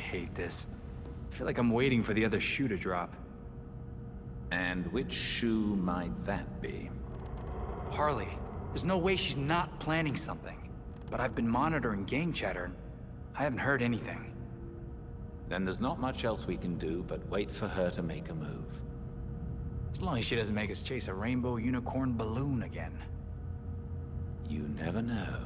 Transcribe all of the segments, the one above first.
hate this. I feel like I'm waiting for the other shoe to drop. And which shoe might that be? Harley, there's no way she's not planning something. But I've been monitoring gang chatter, and I haven't heard anything. Then there's not much else we can do but wait for her to make a move. As long as she doesn't make us chase a rainbow unicorn balloon again. You never know.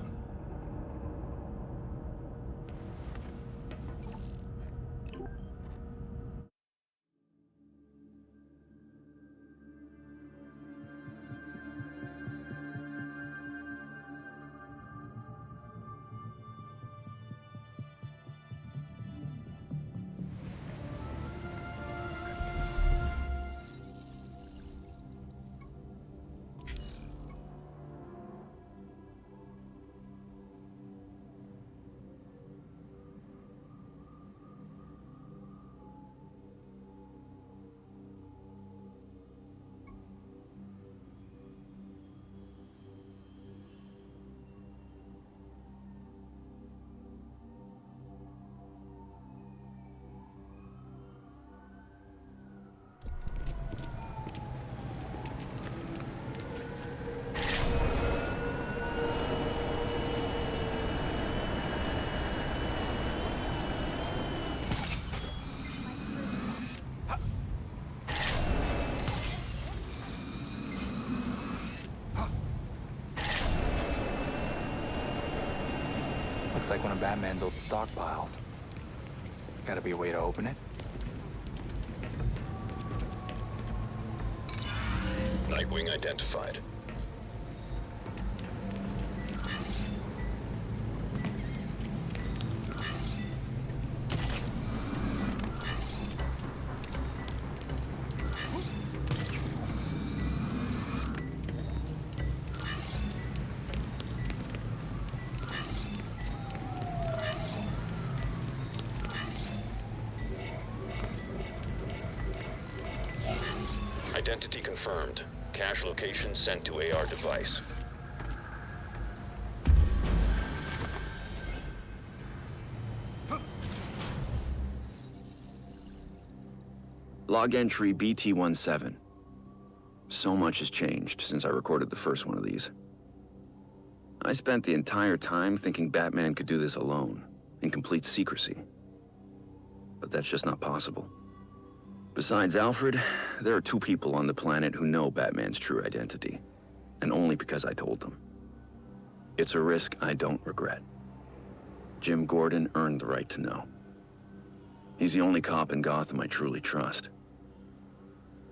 Looks like one of Batman's old stockpiles. Gotta be a way to open it. Nightwing identified. Identity confirmed. Cache location sent to AR device. Log entry BT-17. So much has changed since I recorded the first one of these. I spent the entire time thinking Batman could do this alone, in complete secrecy. But that's just not possible. Besides Alfred, there are two people on the planet who know Batman's true identity, and only because I told them. It's a risk I don't regret. Jim Gordon earned the right to know. He's the only cop in Gotham I truly trust.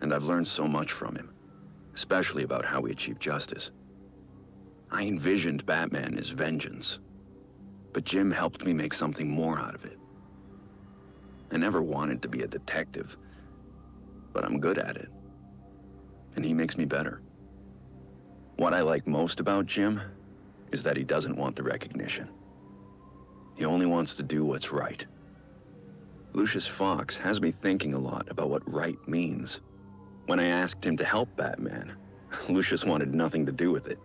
And I've learned so much from him, especially about how we achieve justice. I envisioned Batman as vengeance, but Jim helped me make something more out of it. I never wanted to be a detective, but I'm good at it, and he makes me better. What I like most about Jim is that he doesn't want the recognition. He only wants to do what's right. Lucius Fox has me thinking a lot about what right means. When I asked him to help Batman, Lucius wanted nothing to do with it.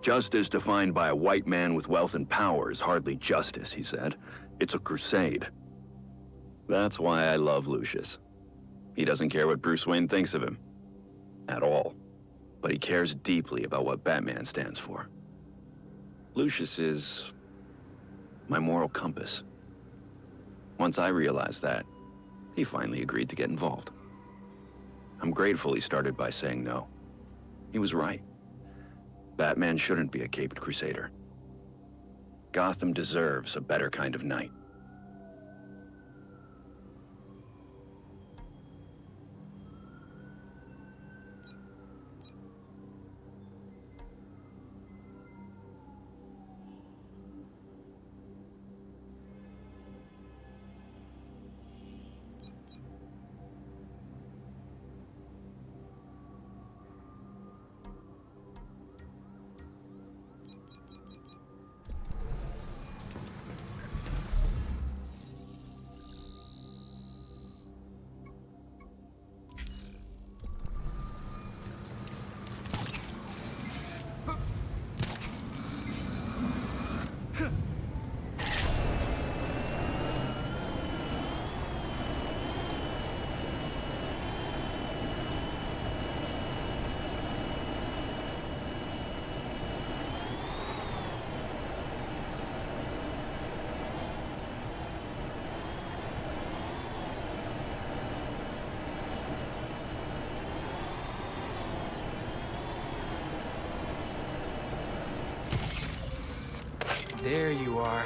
Justice defined by a white man with wealth and power is hardly justice, he said. It's a crusade. That's why I love Lucius. He doesn't care what Bruce Wayne thinks of him. At all. But he cares deeply about what Batman stands for. Lucius is my moral compass. Once I realized that, he finally agreed to get involved. I'm grateful he started by saying no. He was right. Batman shouldn't be a caped crusader. Gotham deserves a better kind of knight. There you are.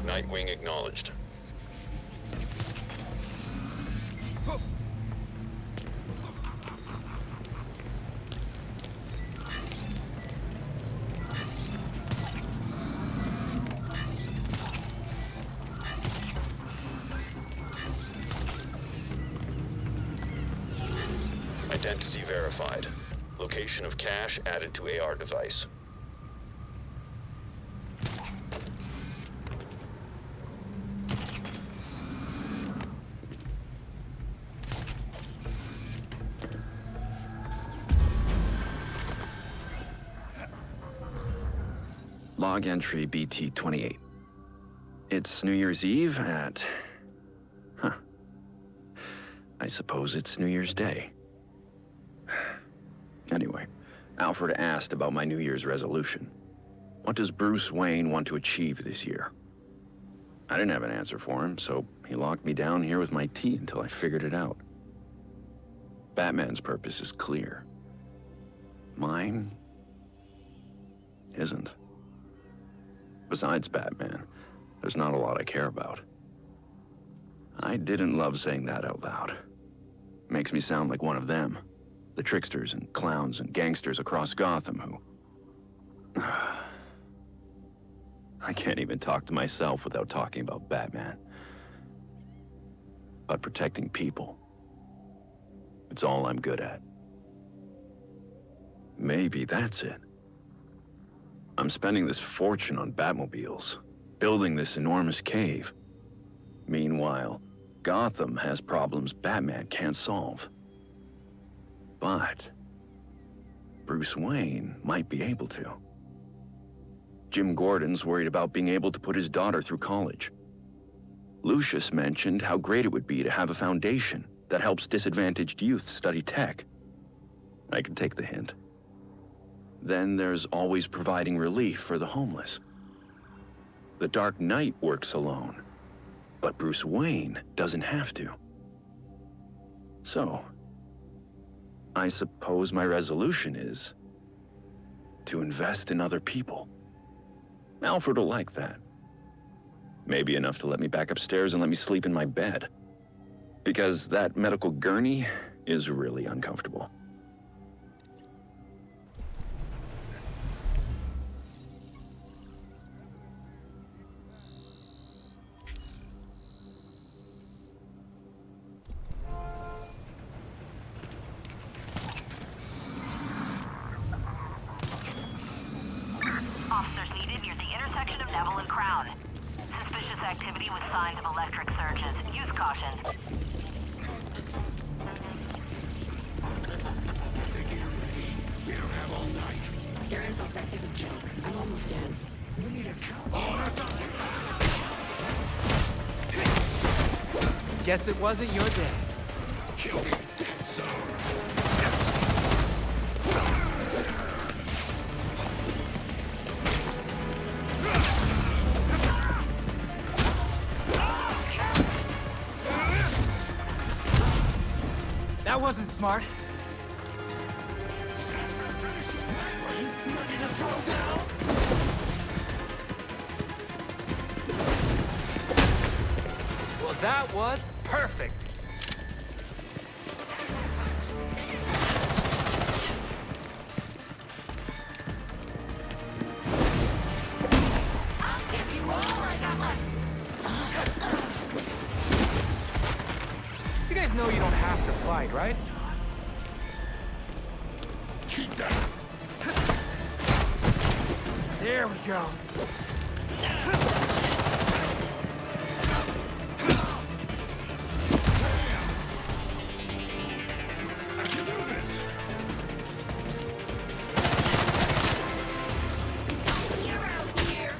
Nightwing acknowledged. Identity verified. Location of cache added to AR device. Log entry BT-28. It's New Year's Eve at... I suppose it's New Year's Day. Anyway, Alfred asked about my New Year's resolution. What does Bruce Wayne want to achieve this year? I didn't have an answer for him, so he locked me down here with my tea until I figured it out. Batman's purpose is clear. Mine isn't. Besides Batman, there's not a lot I care about. I didn't love saying that out loud. Makes me sound like one of them. The tricksters and clowns and gangsters across Gotham who... I can't even talk to myself without talking about Batman. But protecting people, it's all I'm good at. Maybe that's it. I'm spending this fortune on Batmobiles, building this enormous cave. Meanwhile, Gotham has problems Batman can't solve. But Bruce Wayne might be able to. Jim Gordon's worried about being able to put his daughter through college. Lucius mentioned how great it would be to have a foundation that helps disadvantaged youth study tech. I can take the hint. Then there's always providing relief for the homeless. The Dark Knight works alone, but Bruce Wayne doesn't have to. So, I suppose my resolution is to invest in other people. Alfred will like that. Maybe enough to let me back upstairs and let me sleep in my bed. Because that medical gurney is really uncomfortable. Officers needed near the intersection of Neville and Crown. Suspicious activity with signs of electric surges. Use caution. We don't have all night. Your info's active and junk. I'm almost in. We need a cow. Guess it wasn't your day. Kill me, dead zone. That wasn't smart. Well, that was perfect. You guys know you don't have to fight, right? Keep that. There we go. I can do this. You're out here.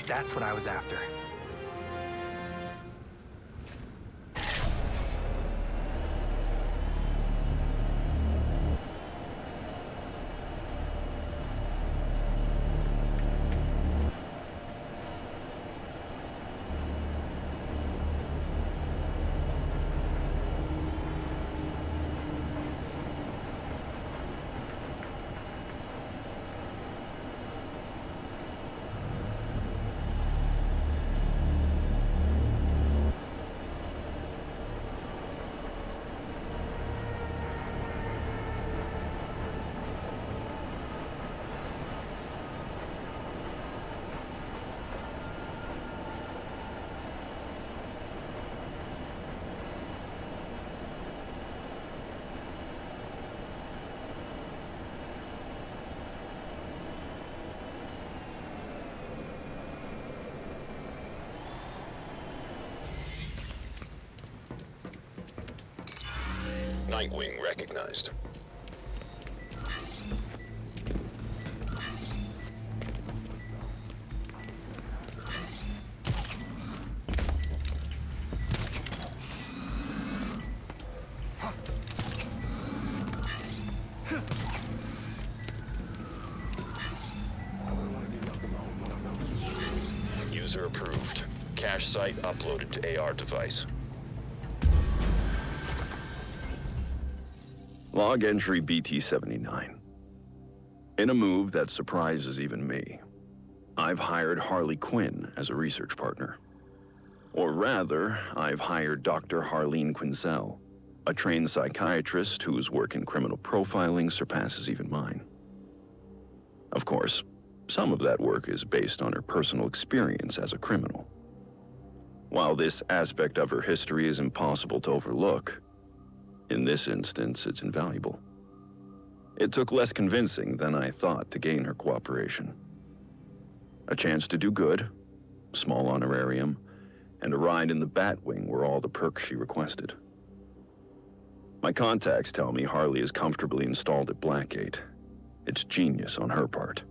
That's what I was after. Nightwing recognized. User approved. Cache site uploaded to AR device. Log entry BT-79. In a move that surprises even me, I've hired Harley Quinn as a research partner. Or rather, I've hired Dr. Harleen Quinzel, a trained psychiatrist whose work in criminal profiling surpasses even mine. Of course, some of that work is based on her personal experience as a criminal. While this aspect of her history is impossible to overlook, in this instance, it's invaluable. It took less convincing than I thought to gain her cooperation. A chance to do good, small honorarium, and a ride in the Batwing were all the perks she requested. My contacts tell me Harley is comfortably installed at Blackgate. It's genius on her part.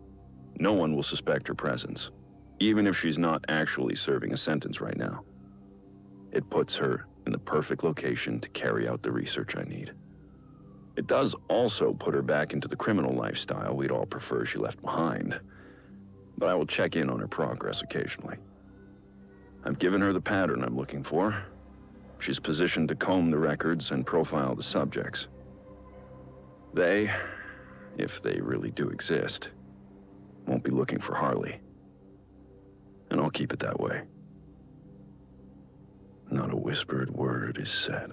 No one will suspect her presence, even if she's not actually serving a sentence right now. It puts her in the perfect location to carry out the research I need. It does also put her back into the criminal lifestyle we'd all prefer she left behind, but I will check in on her progress occasionally. I've given her the pattern I'm looking for. She's positioned to comb the records and profile the subjects. They, if they really do exist, won't be looking for Harley. And I'll keep it that way. Not a whispered word is said.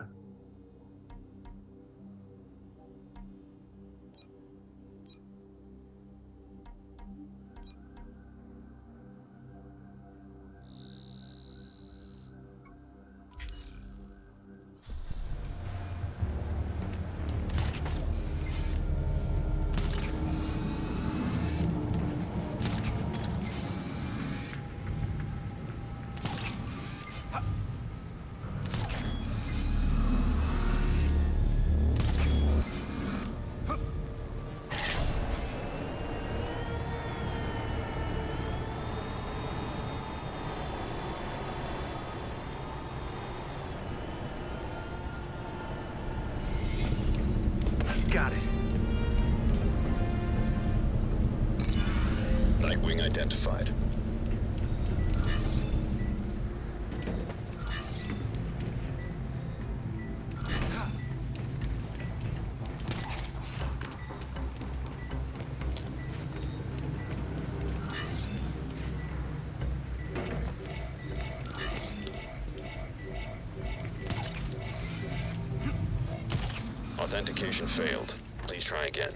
Got it. Nightwing identified. Authentication failed. Please try again.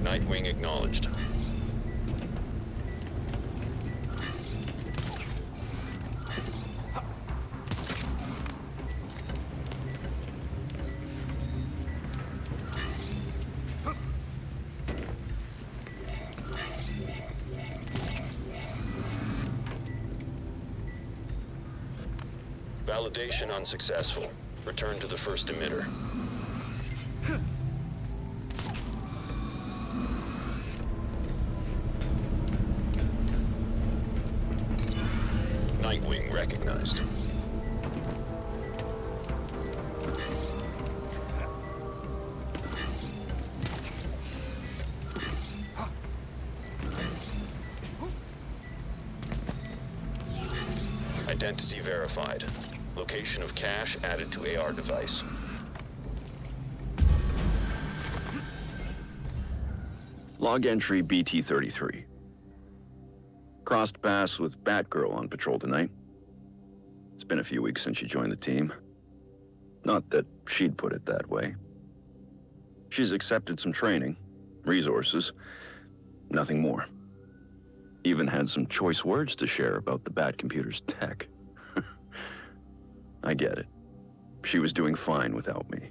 Nightwing acknowledged. Validation unsuccessful. Return to the first emitter. recognized. Identity verified. Location of cache added to AR device. Log entry BT-33. Crossed paths with Batgirl on patrol tonight. It's been a few weeks since she joined the team. Not that she'd put it that way. She's accepted some training, resources, nothing more. Even had some choice words to share about the Batcomputer's tech. I get it. She was doing fine without me.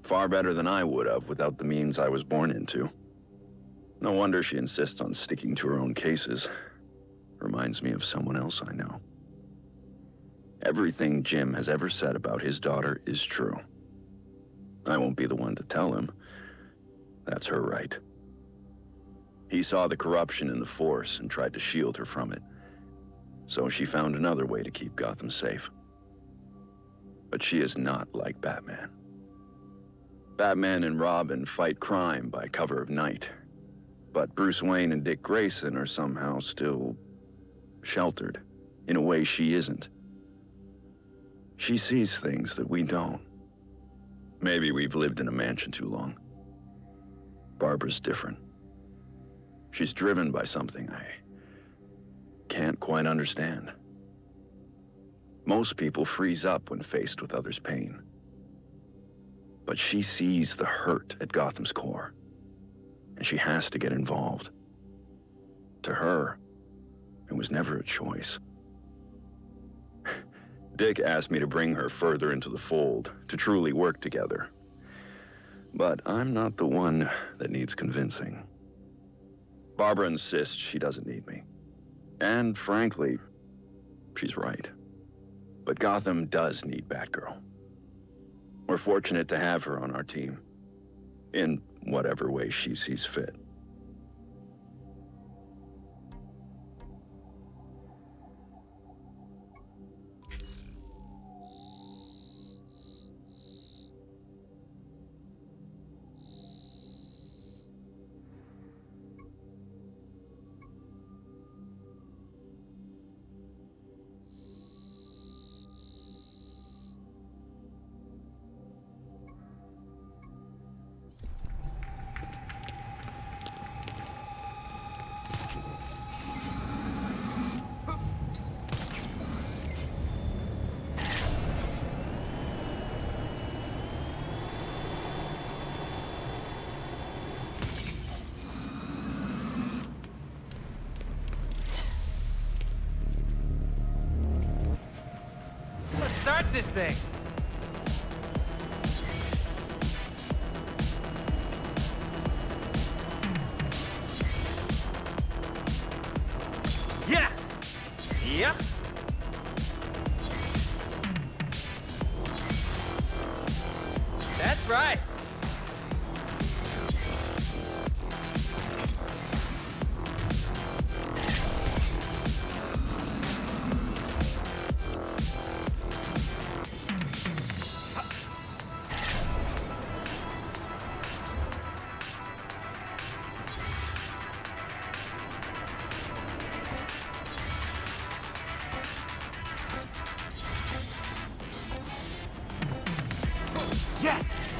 Far better than I would have without the means I was born into. No wonder she insists on sticking to her own cases. Reminds me of someone else I know. Everything Jim has ever said about his daughter is true. I won't be the one to tell him. That's her right. He saw the corruption in the force and tried to shield her from it. So she found another way to keep Gotham safe. But she is not like Batman. Batman and Robin fight crime by cover of night. But Bruce Wayne and Dick Grayson are somehow still sheltered, in a way she isn't. She sees things that we don't. Maybe we've lived in a mansion too long. Barbara's different. She's driven by something I can't quite understand. Most people freeze up when faced with others' pain. But she sees the hurt at Gotham's core, and she has to get involved. To her, it was never a choice. Dick asked me to bring her further into the fold, to truly work together. But I'm not the one that needs convincing. Barbara insists she doesn't need me. And frankly, she's right. But Gotham does need Batgirl. We're fortunate to have her on our team, in whatever way she sees fit. Start this thing! Yes! Yep! That's right! Yes!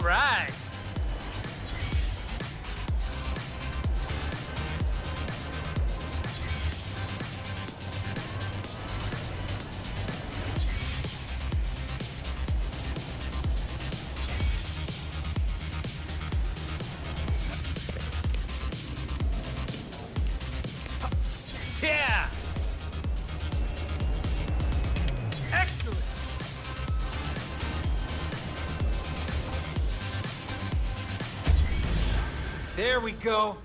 right. Yeah! Excellent! There we go.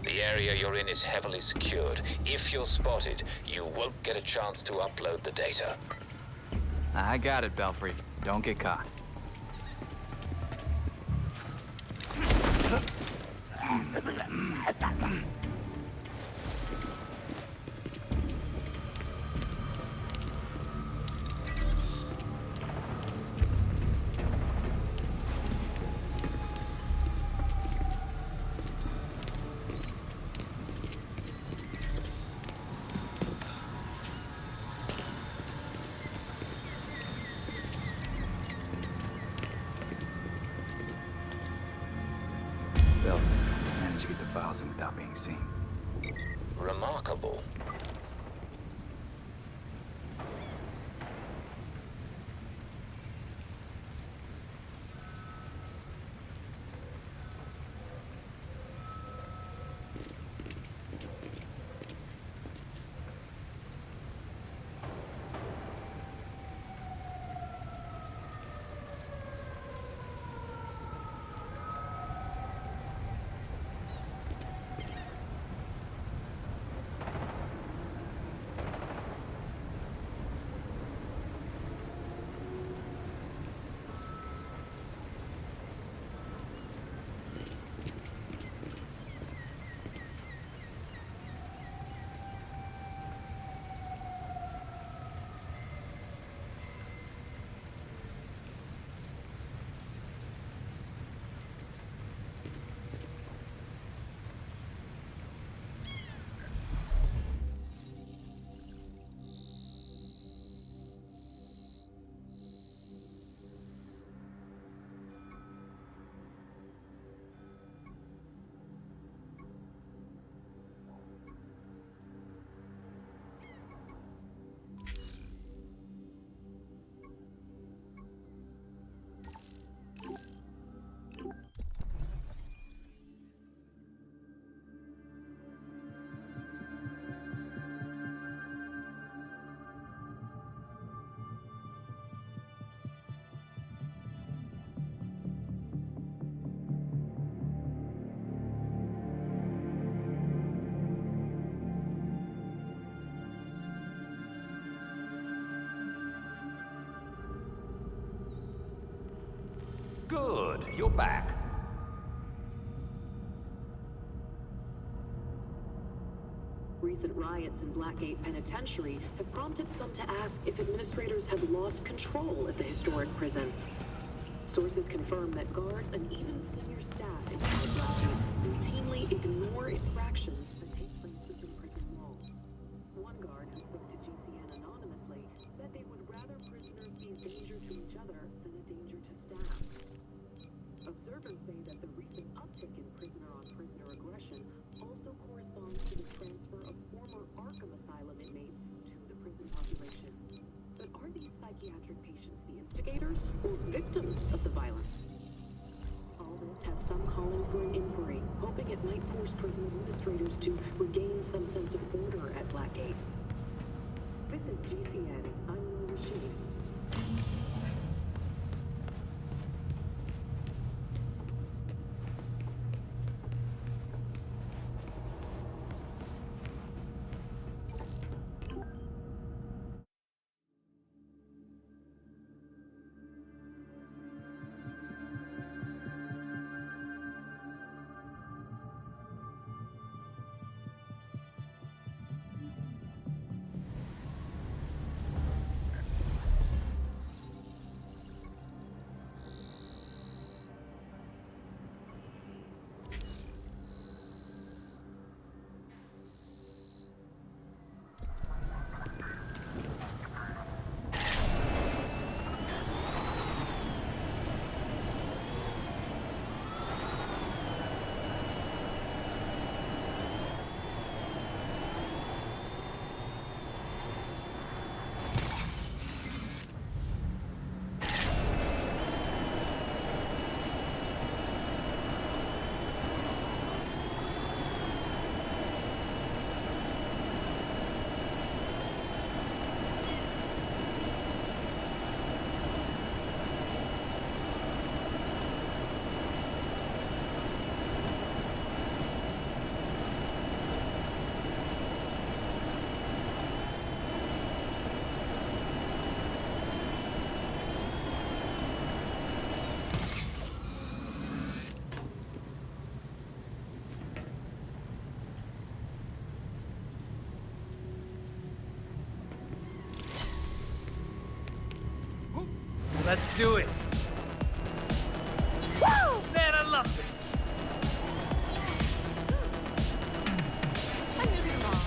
The area you're in is heavily secured. If you're spotted, you won't get a chance to upload the data. I got it, Belfry. Don't get caught. Belfry, I managed to get the files in without being seen. Remarkable. Good, you're back. Recent riots in Blackgate Penitentiary have prompted some to ask if administrators have lost control at the historic prison. Sources confirm that guards and even senior staff inside Blackgate routinely ignore infractions that take place within prison walls. One guard who spoke to GCN anonymously said they would rather prisoners be a danger to each other than a danger to staff. Observers say that the recent uptick in prisoner-on-prisoner aggression also corresponds to the transfer of former Arkham Asylum inmates to the prison population. But are these psychiatric patients the instigators or victims of the violence? All this has some calling for an inquiry, hoping it might force prison administrators to regain some sense of order at Blackgate. This is GCN. I'm Lil Rashid. Let's do it. Woo! Man, I love this. I'm moving along.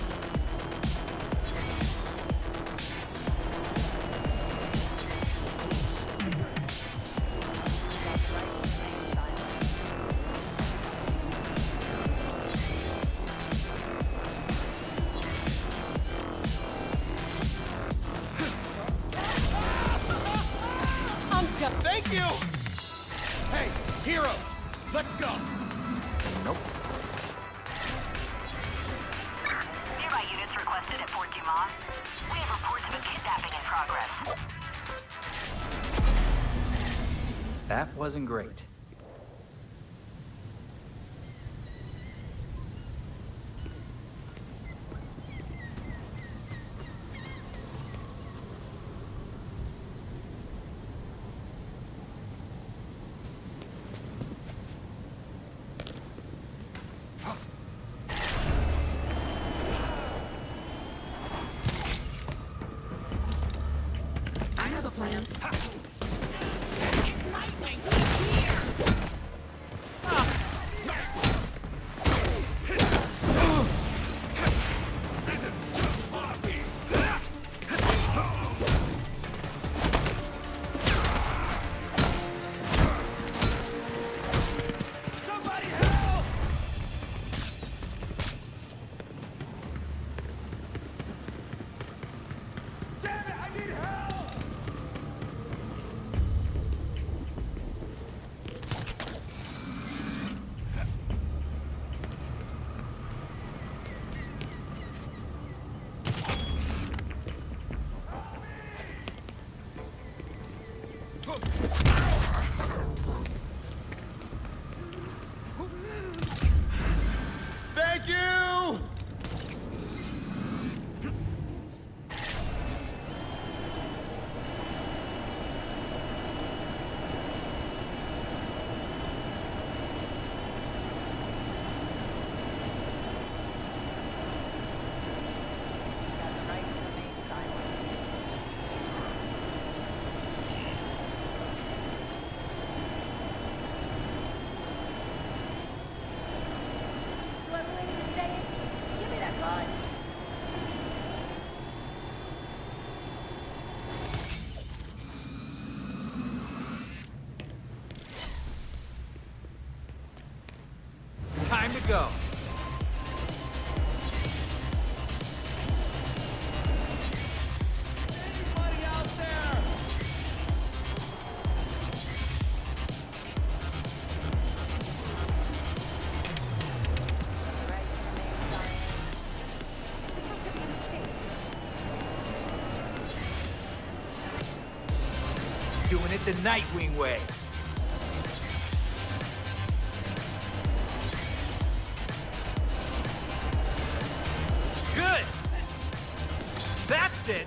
Thank you! Hey, hero! Let's go! Nope. Nearby units requested at Fort Dumas. We have reports of a kidnapping in progress. That wasn't great. I have a plan. Nightwing, Somebody help! Damn it, I need help! Thank you! go. Anybody out there? Doing it the Nightwing way. Good! That's it!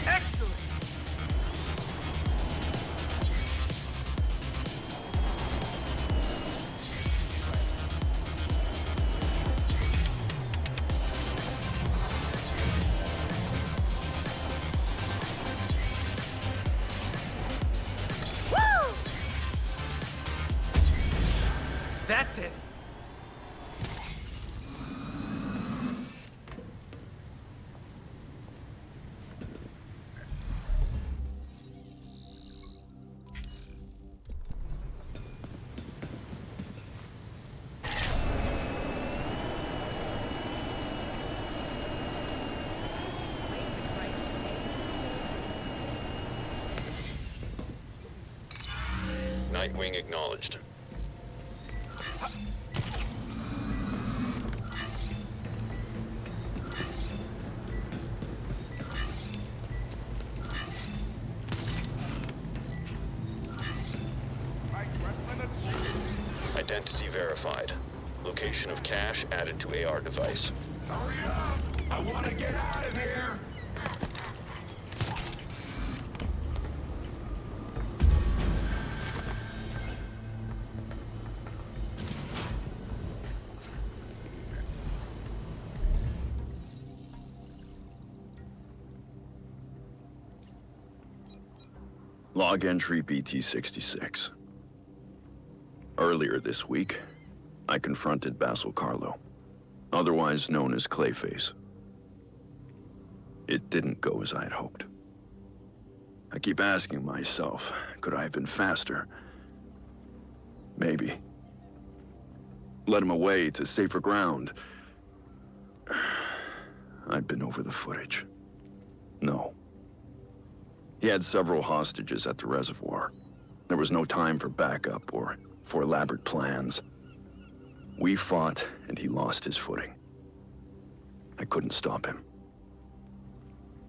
Excellent! That's it! Nightwing acknowledged. Identity verified. Location of cache added to AR device. Hurry up! I want to get out of here! Log entry BT-66. Earlier this week, I confronted Basil Carlo, otherwise known as Clayface. It didn't go as I had hoped. I keep asking myself, could I have been faster? Maybe. Led him away to safer ground. I'd been over the footage. No. He had several hostages at the reservoir. There was no time for backup or for elaborate plans. We fought, and he lost his footing. I couldn't stop him.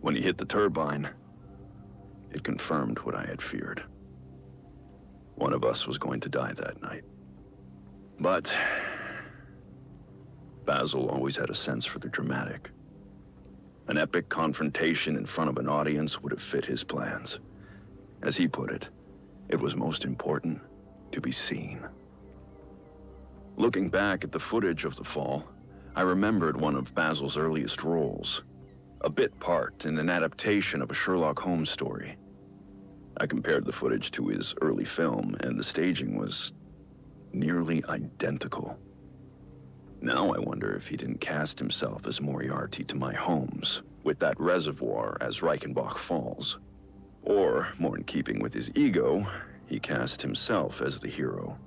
When he hit the turbine, it confirmed what I had feared. One of us was going to die that night. But Basil always had a sense for the dramatic. An epic confrontation in front of an audience would have fit his plans. As he put it, it was most important to be seen. Looking back at the footage of the fall, I remembered one of Basil's earliest roles, a bit part in an adaptation of a Sherlock Holmes story. I compared the footage to his early film, and the staging was nearly identical. Now I wonder if he didn't cast himself as Moriarty to my Holmes, with that reservoir as Reichenbach Falls. Or, more in keeping with his ego, he cast himself as the hero.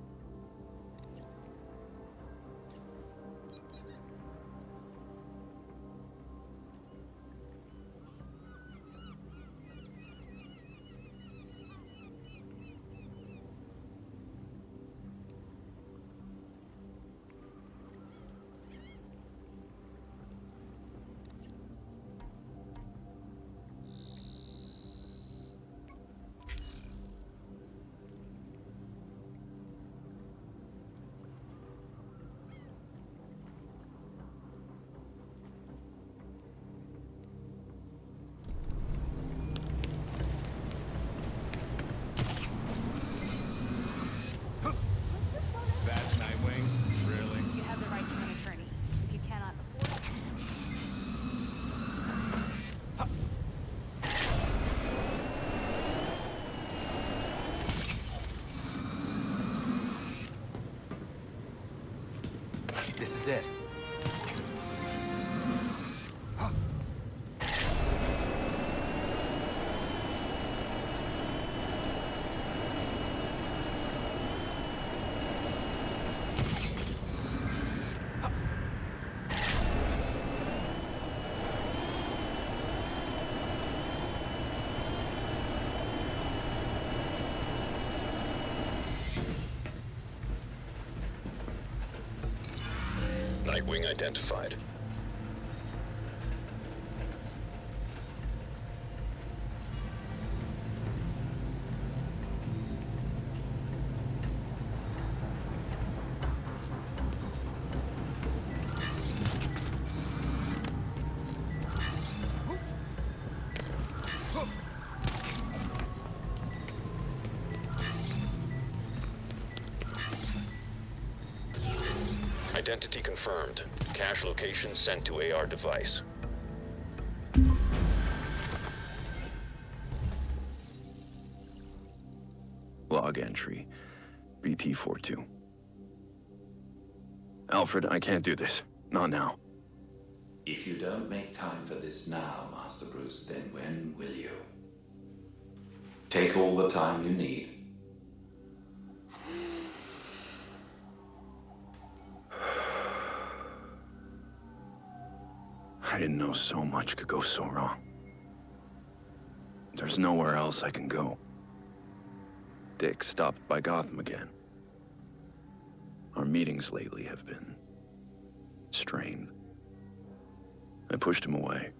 That's Nightwing? Really? You have the right to an attorney. If you cannot afford it. This is it. Nightwing identified. Identity confirmed. Cache location sent to AR device. Log entry. BT42. Alfred, I can't do this. Not now. If you don't make time for this now, Master Bruce, then when will you? Take all the time you need. I didn't know so much could go so wrong. There's nowhere else I can go. Dick stopped by Gotham again. Our meetings lately have been strained. I pushed him away.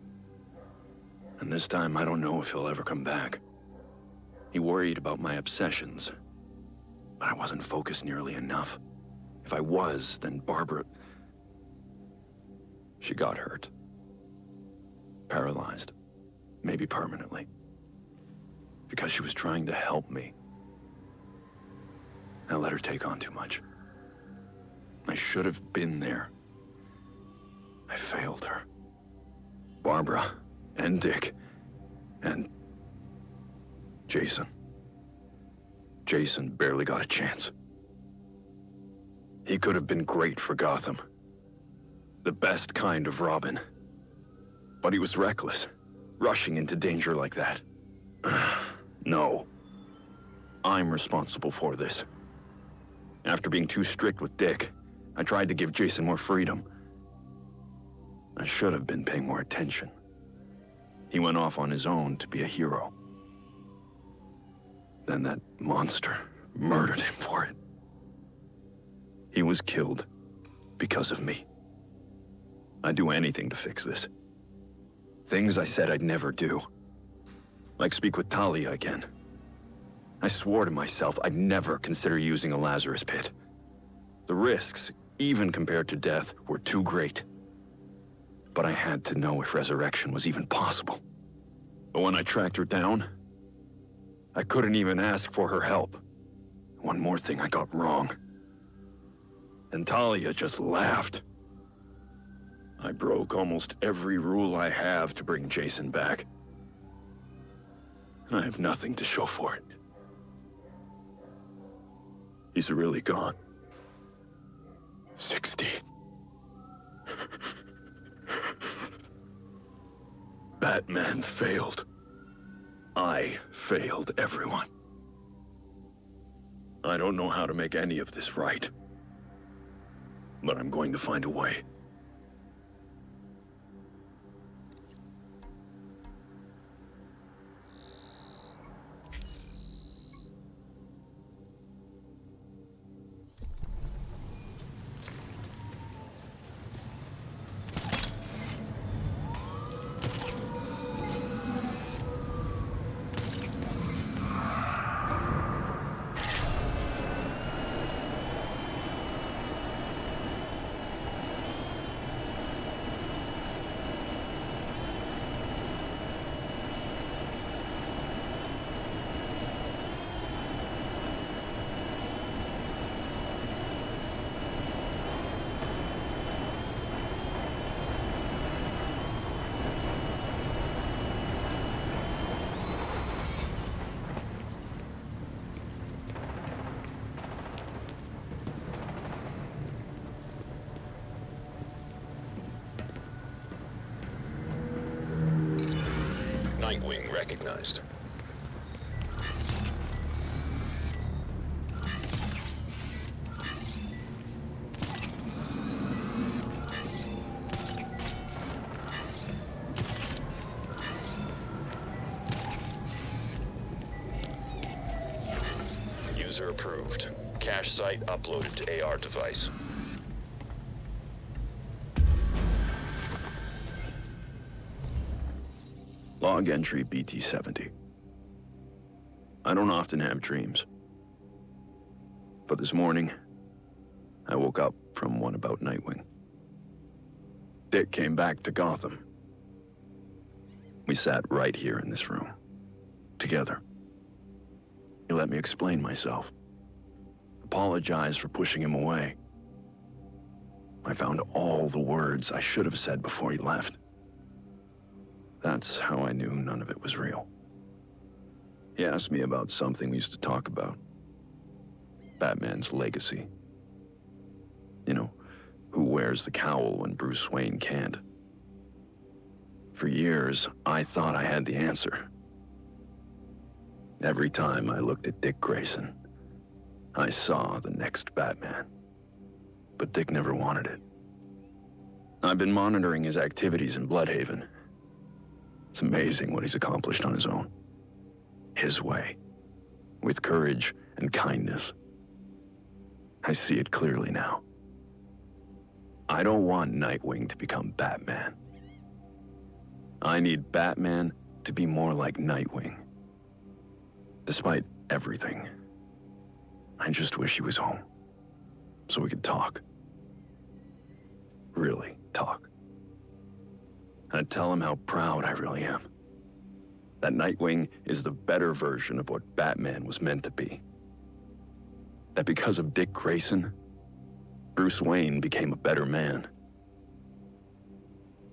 And this time, I don't know if he'll ever come back. He worried about my obsessions, but I wasn't focused nearly enough. If I was, then Barbara... She got hurt. Paralyzed. Maybe permanently. Because she was trying to help me. I let her take on too much. I should have been there. I failed her. Barbara, and Dick, and Jason. Jason barely got a chance. He could have been great for Gotham. The best kind of Robin. But he was reckless, rushing into danger like that. No. I'm responsible for this. After being too strict with Dick, I tried to give Jason more freedom. I should have been paying more attention. He went off on his own to be a hero. Then that monster murdered him for it. He was killed because of me. I'd do anything to fix this. Things I said I'd never do. Like speak with Talia again. I swore to myself I'd never consider using a Lazarus pit. The risks, even compared to death, were too great. But I had to know if resurrection was even possible. But when I tracked her down, I couldn't even ask for her help. One more thing I got wrong. And Talia just laughed. I broke almost every rule I have to bring Jason back. And I have nothing to show for it. He's really gone. 16. Batman failed. I failed everyone. I don't know how to make any of this right. But I'm going to find a way. Nightwing recognized. User approved. Cache site uploaded to AR device. Log entry BT-70. I don't often have dreams. But this morning, I woke up from one about Nightwing. Dick came back to Gotham. We sat right here in this room, together. He let me explain myself. Apologize for pushing him away. I found all the words I should have said before he left. That's how I knew none of it was real. He asked me about something we used to talk about. Batman's legacy. You know, who wears the cowl when Bruce Wayne can't. For years, I thought I had the answer. Every time I looked at Dick Grayson, I saw the next Batman. But Dick never wanted it. I've been monitoring his activities in Bloodhaven. It's amazing what he's accomplished on his own. His way. With courage and kindness. I see it clearly now. I don't want Nightwing to become Batman. I need Batman to be more like Nightwing. Despite everything, I just wish he was home. So we could talk. Really talk. I'd tell him how proud I really am. That Nightwing is the better version of what Batman was meant to be. That because of Dick Grayson, Bruce Wayne became a better man.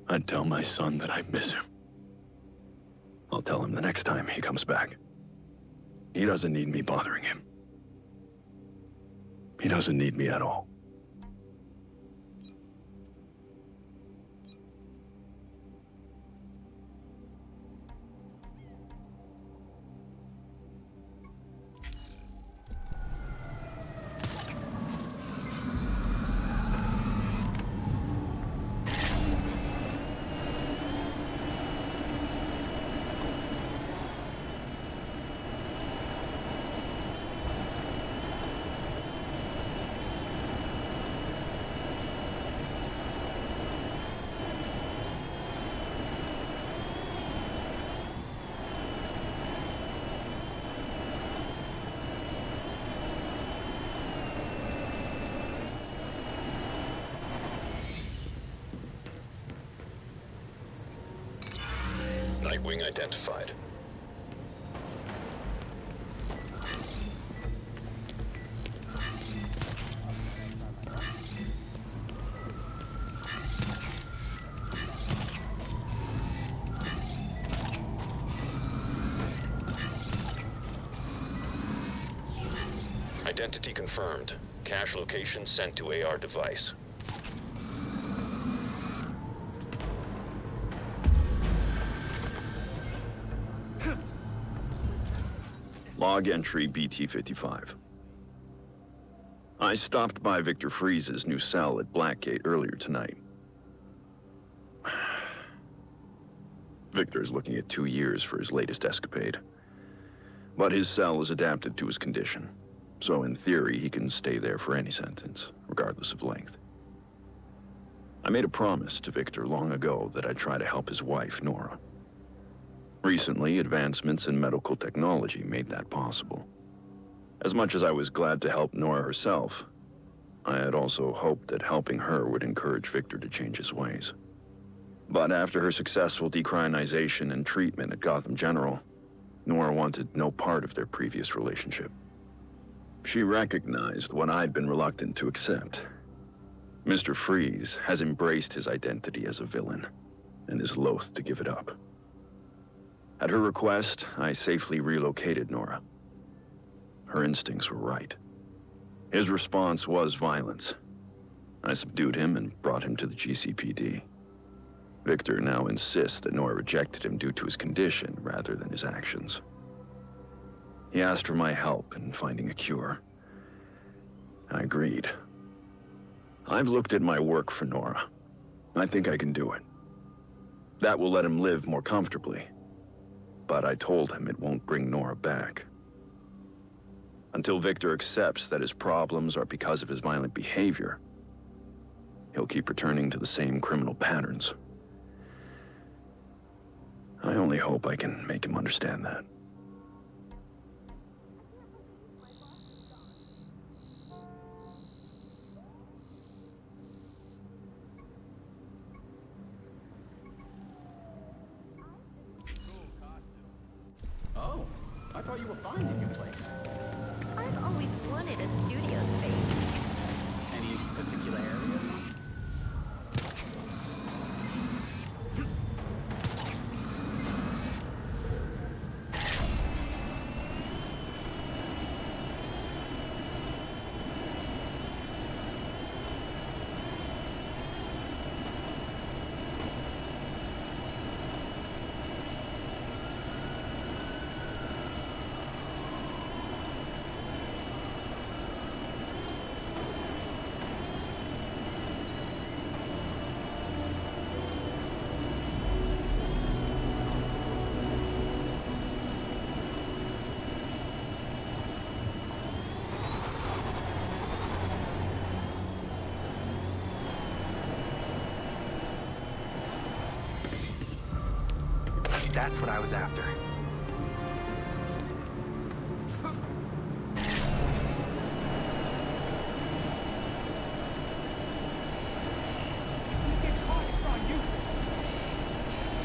I'd tell my son that I miss him. I'll tell him the next time he comes back. He doesn't need me bothering him. He doesn't need me at all. Nightwing identified. Identity confirmed. Cache location sent to AR device. Log entry BT-55. I stopped by Victor Freeze's new cell at Blackgate earlier tonight. Victor's looking at 2 years for his latest escapade. But his cell is adapted to his condition, so in theory he can stay there for any sentence, regardless of length. I made a promise to Victor long ago that I'd try to help his wife, Nora. Recently, advancements in medical technology made that possible. As much as I was glad to help Nora herself, I had also hoped that helping her would encourage Victor to change his ways. But after her successful decriminalization and treatment at Gotham General, Nora wanted no part of their previous relationship. She recognized what I'd been reluctant to accept. Mr. Freeze has embraced his identity as a villain, and is loath to give it up. At her request, I safely relocated Nora. Her instincts were right. His response was violence. I subdued him and brought him to the GCPD. Victor now insists that Nora rejected him due to his condition rather than his actions. He asked for my help in finding a cure. I agreed. I've looked at my work for Nora. I think I can do it. That will let him live more comfortably. But I told him it won't bring Nora back. Until Victor accepts that his problems are because of his violent behavior, he'll keep returning to the same criminal patterns. I only hope I can make him understand that. Oh, I thought you were finding your place. I've always wanted a studio space. Any particular area? That's what I was after. I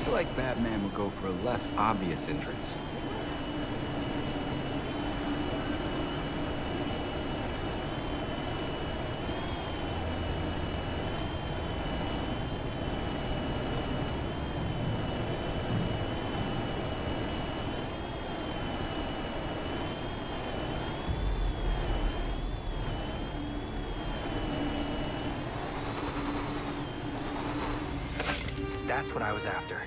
feel like Batman would go for a less obvious entrance. That's what I was after.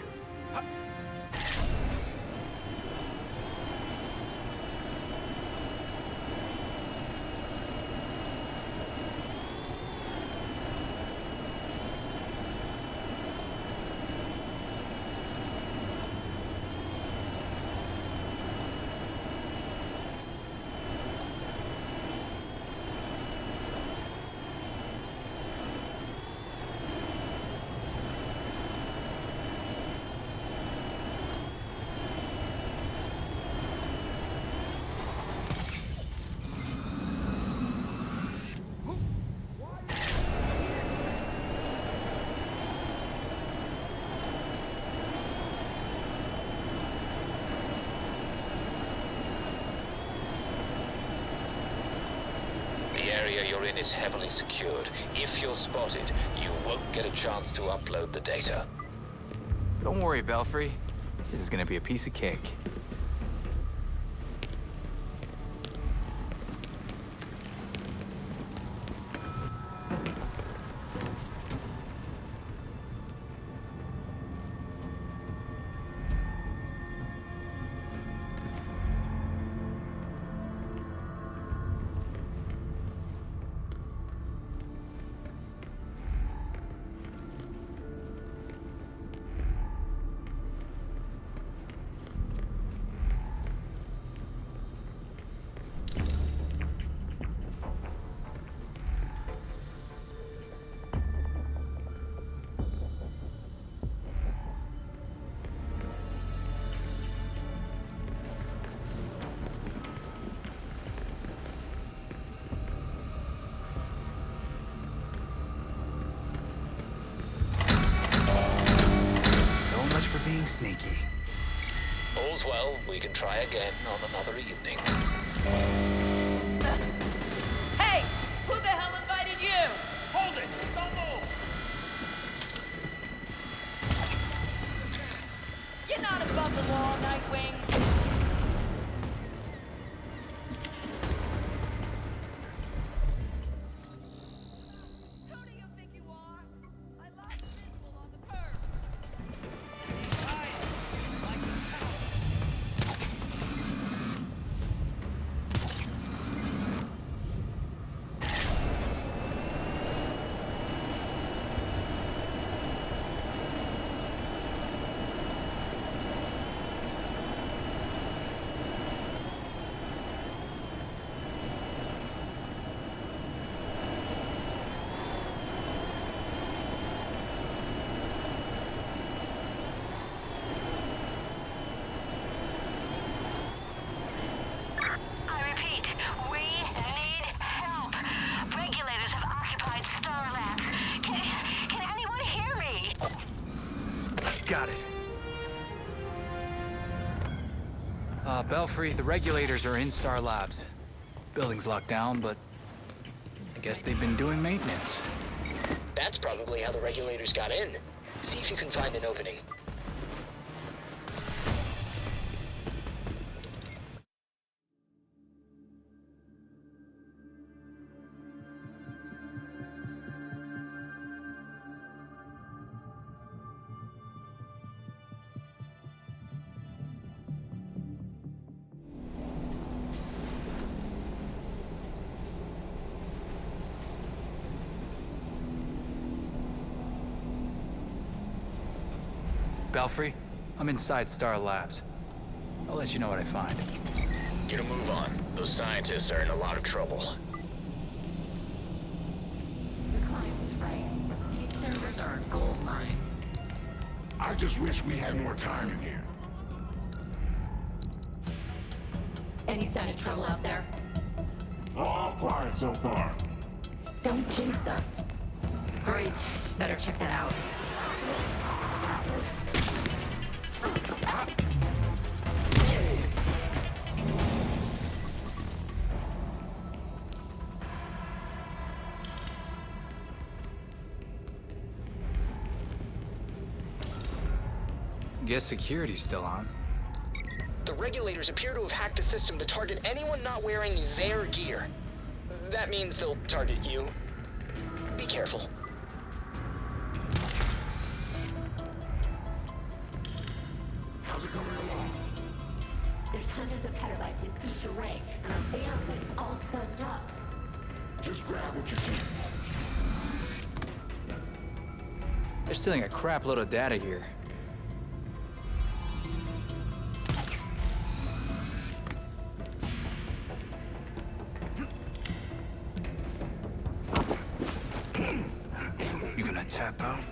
The area you're in is heavily secured. If you're spotted, you won't get a chance to upload the data. Don't worry, Belfry. This is gonna be a piece of cake. Being sneaky. All's well, we can try again on another evening. Hey! Who the hell invited you? Hold it! Don't move! You're not above the law, Nightwing. Who do you think you are? I lost visual on the curb. Got it. Belfry, the regulators are in Star Labs. Building's locked down, but I guess they've been doing maintenance. That's probably how the regulators got in. See if you can find an opening. Belfry, I'm inside Star Labs. I'll let you know what I find. Get a move on. Those scientists are in a lot of trouble. The client was right. These servers are a gold mine. I just wish we had more time in here. Any sign of trouble out there? All quiet so far. Don't jinx us. Great. Better check that out. Guess security's still on. The regulators appear to have hacked the system to target anyone not wearing their gear. That means they'll target you. Be careful. How's it coming along? There's hundreds of petabytes in each array, and our bandwidth's all fuzzed up. Just grab what you can. They're stealing a crap load of data here. You gonna tap out?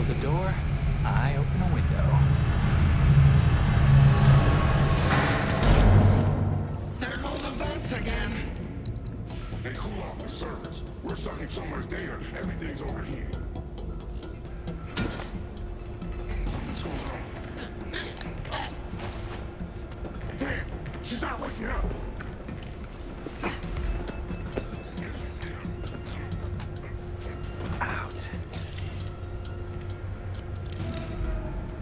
The door, I open a window. There go the vents again! They cool off the surface. We're sucking so much data, everything's over here. What's going on? Damn! She's not waking up! Out.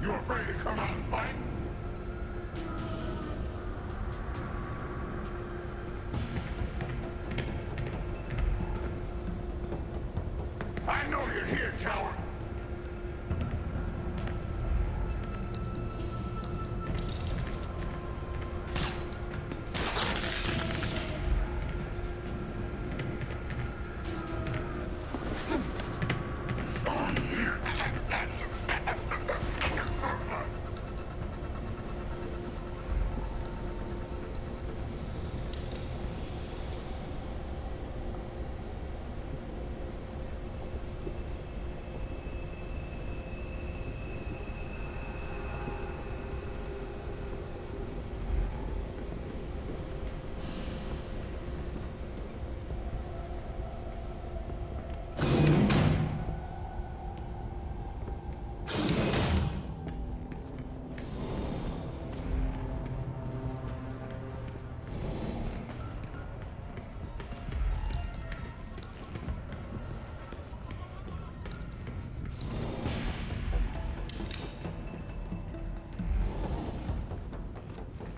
You afraid to come out and fight? I know you're here, coward!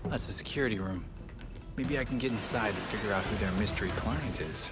That's the security room. Maybe I can get inside and figure out who their mystery client is.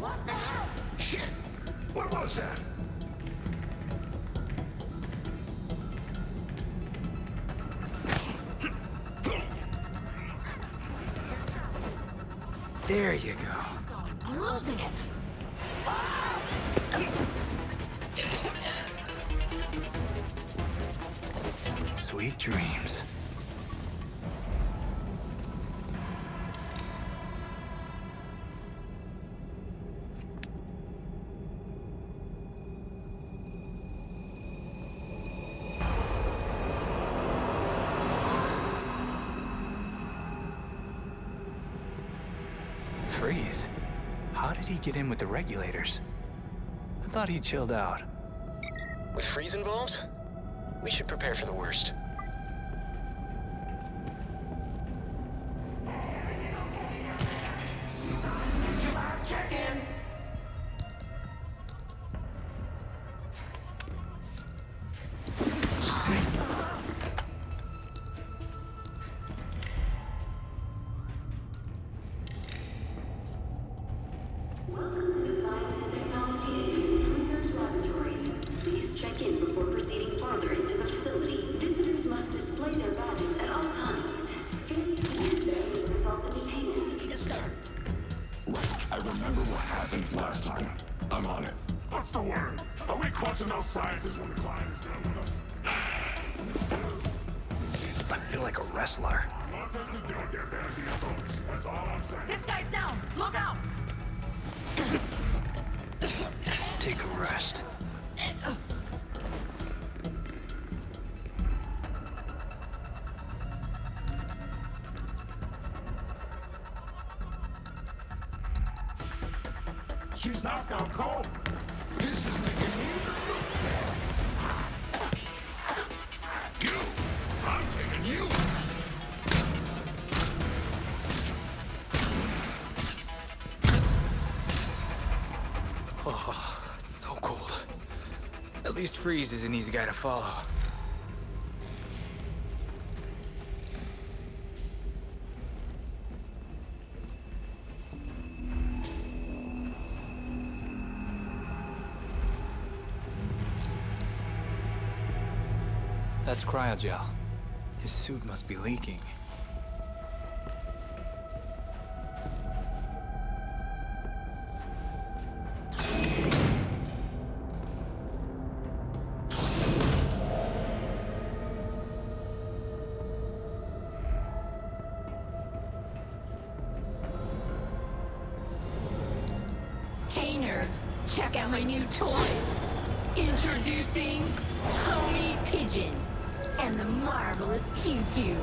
What the hell? Shit! What was that? There you go. I'm losing it. Sweet dreams. Freeze? How did he get in with the regulators? I thought he chilled out. With Freeze involved, we should prepare for the worst. Check-in. Welcome to the Science and Technology Advanced Research Laboratories. Please check in before proceeding farther into the facility. Visitors must display their badges at all times. Failure to do so will result in detainment. Yes, sir. Right, I remember what happened last time. I'm on it. What's the word? Are we clutching those sciences when the client is done with us? I feel like a wrestler. Nothing to do with their bad folks. That's all I'm saying. This guy's down. Look out. Take a rest. She's knocked out cold. This is making me you. I'm taking you. Oh, it's so cold. At least Freeze is an easy guy to follow. That's cryogel. His suit must be leaking. Hey nerds, check out my new toys. Introducing Homie Pigeon and the marvelous Q-Q.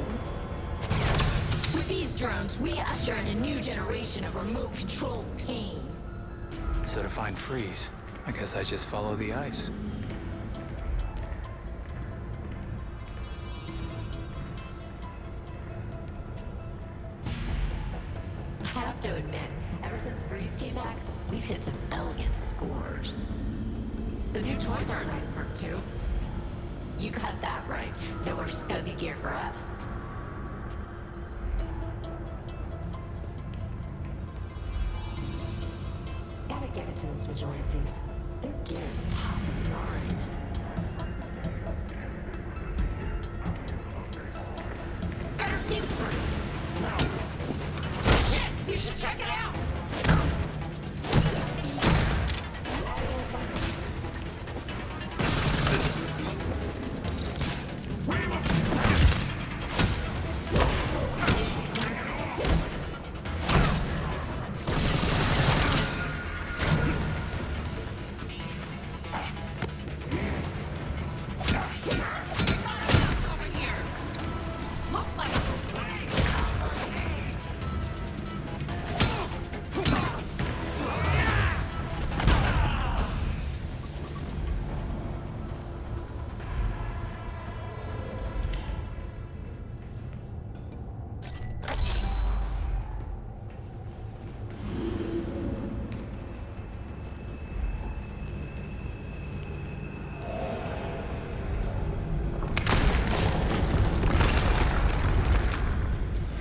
With these drones, we usher in a new generation of remote-controlled pain. So to find Freeze, I guess I just follow the ice. I have to admit, ever since Freeze came back, we've hit some elegant scores. The new toys are a nice perk too. You got that right. No more scuzzy gear for us. give it to those vigilantes. Their gear's top of the line. Better see the first. Shit! You should check it out!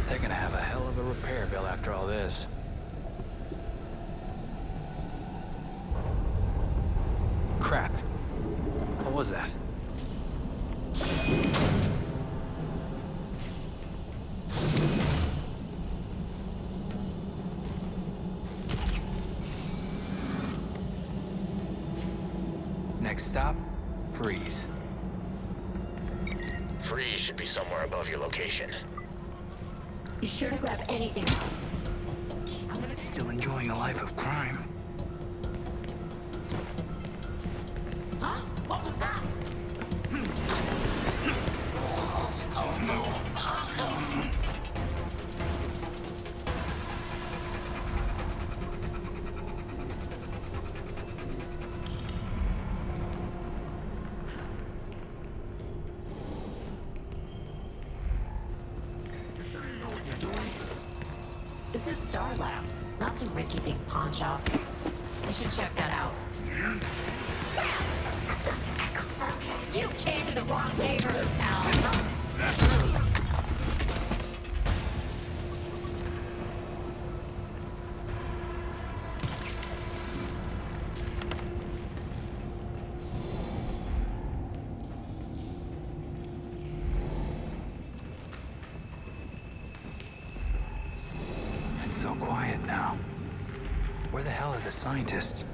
They're gonna have a hell of a repair bill after all this. Crap. What was that? Next stop, freeze. Freeze should be somewhere above your location. Be sure to grab anything. Still enjoying a life of crime. Huh? What was that? This is Star Labs, not some rinky-dink pawn shop. You should check that out. You came to the wrong neighborhood, pal. It's so quiet now. Where the hell are the scientists?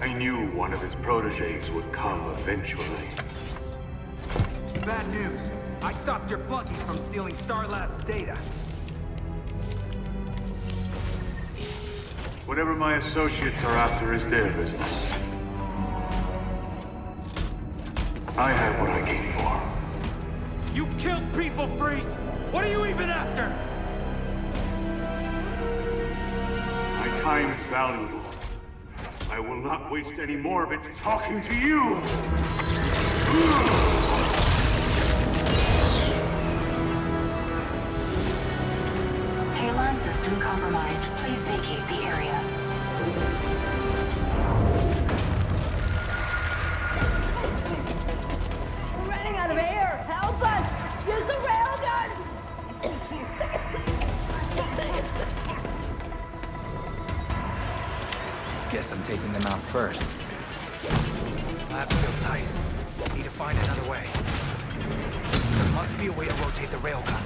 I knew one of his proteges would come eventually. Bad news. I stopped your flunkies from stealing Star Labs' data. Whatever my associates are after is their business. I have what I came for. You killed people, Freeze! What are you even after? My time is valuable. I will not waste any more of it talking to you! Halon system compromised. Please vacate the area. We're running out of air! Help us! Use the railgun! Guess I'm taking them out first. Lab's still tight. Need to find another way. There must be a way to rotate the railgun.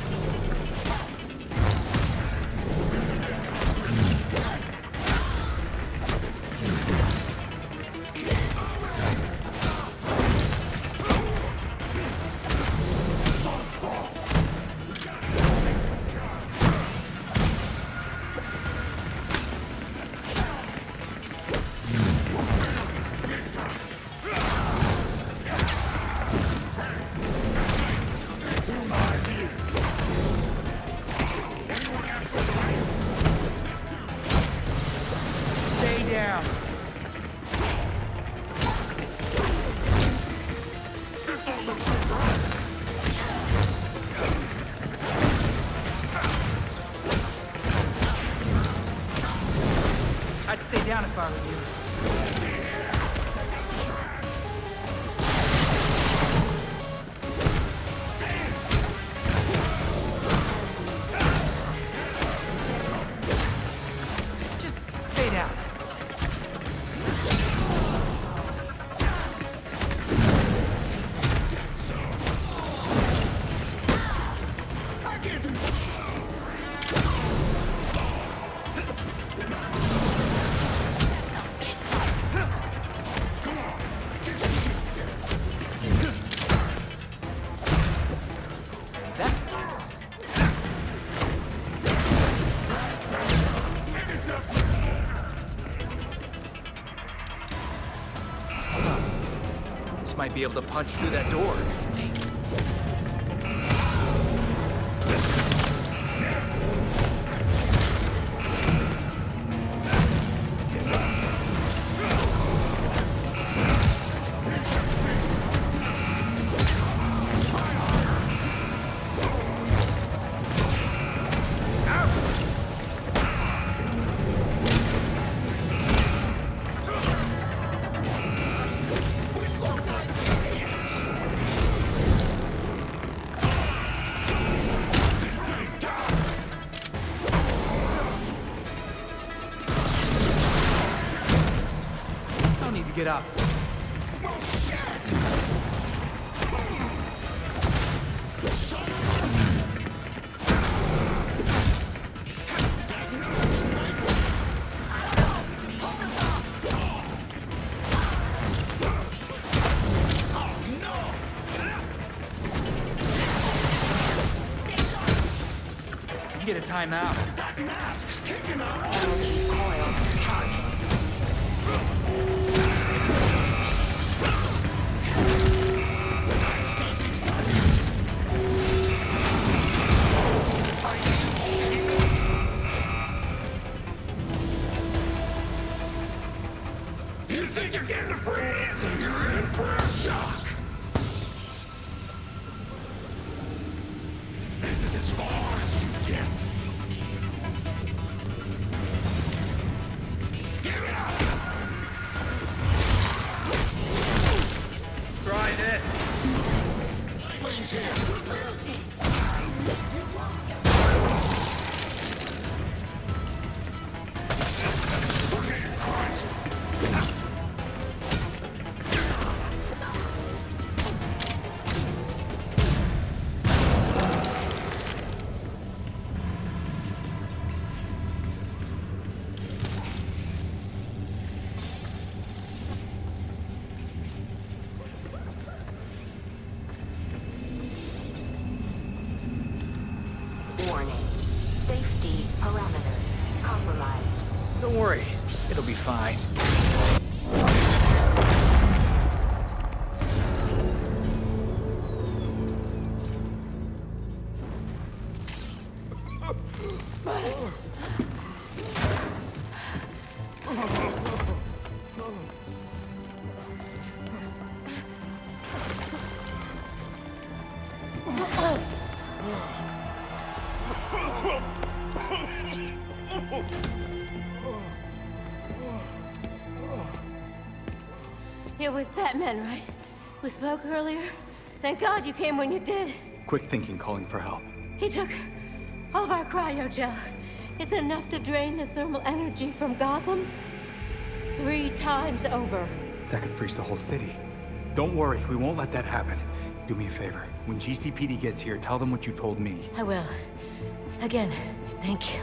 might be able to punch through that door. Get up. You get a timeout. You think you're getting a breeze and you're in for a shock. This is as far as you get. Get out! Try this. Nightwing's here. Warning. Safety parameters compromised. Don't worry, it'll be fine. It was Batman, right? We spoke earlier? Thank God you came when you did. Quick thinking, calling for help. He took all of our cryogel. It's enough to drain the thermal energy from Gotham 3 times over. That could freeze the whole city. Don't worry, we won't let that happen. Do me a favor. When GCPD gets here, tell them what you told me. I will. Again, thank you.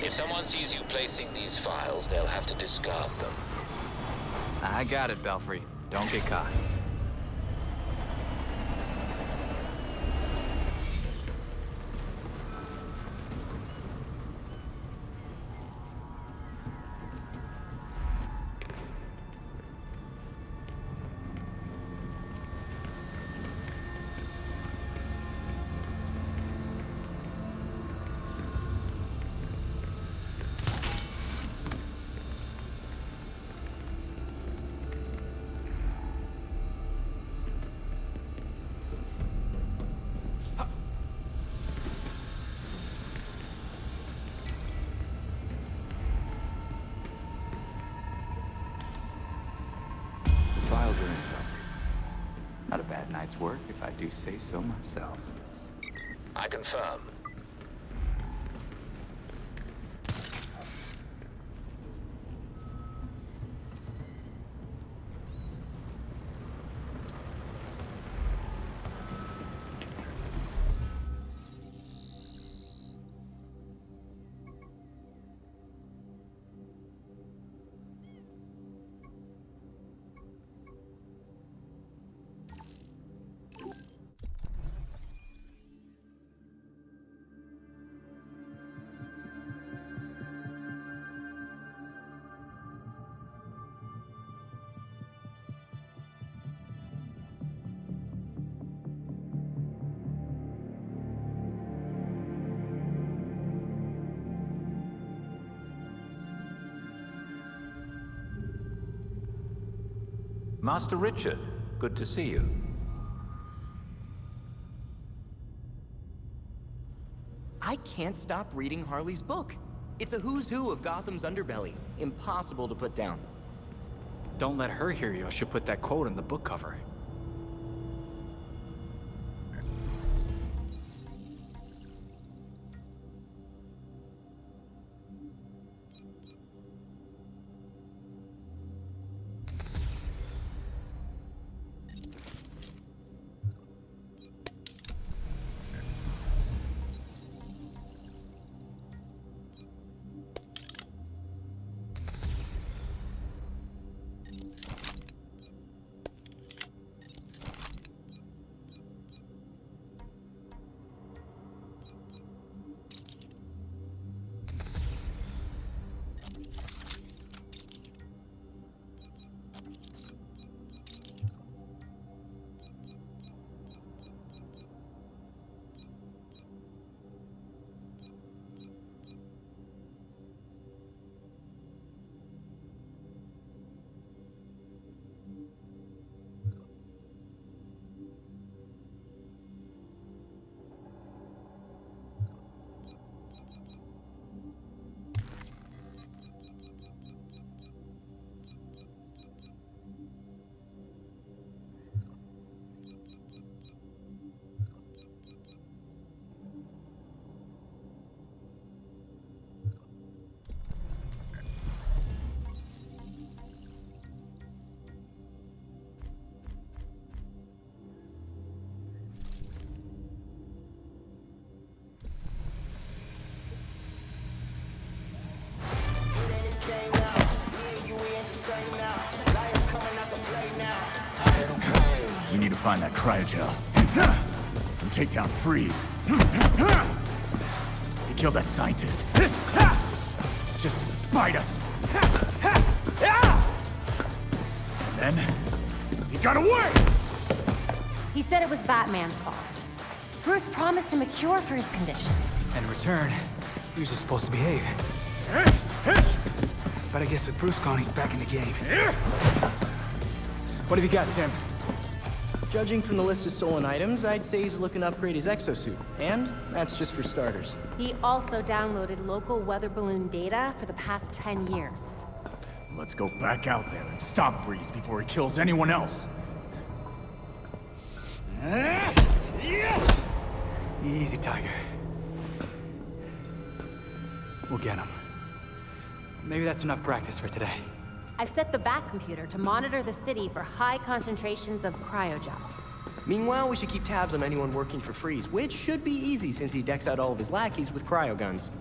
If someone sees you placing these files, they'll have to discard them. I got it, Belfry. Don't get caught. night's work, if I do say so myself. I confirm. Master Richard, good to see you. I can't stop reading Harley's book. It's a who's who of Gotham's underbelly. Impossible to put down. Don't let her hear you, or she'll put that quote on the book cover. We need to find that cryogel. And take down Freeze. He killed that scientist. Just to spite us. And then, he got away! He said it was Batman's fault. Bruce promised him a cure for his condition. And in return, he was just supposed to behave. But I guess with Bruce gone, he's back in the game. What have you got, Tim? Judging from the list of stolen items, I'd say he's looking to upgrade his exosuit. And that's just for starters. He also downloaded local weather balloon data for the past 10 years. Let's go back out there and stop Freeze before he kills anyone else. Yes! Easy, Tiger. We'll get him. Maybe that's enough practice for today. I've set the Bat computer to monitor the city for high concentrations of cryogel. Meanwhile, we should keep tabs on anyone working for Freeze, which should be easy since he decks out all of his lackeys with cryo guns.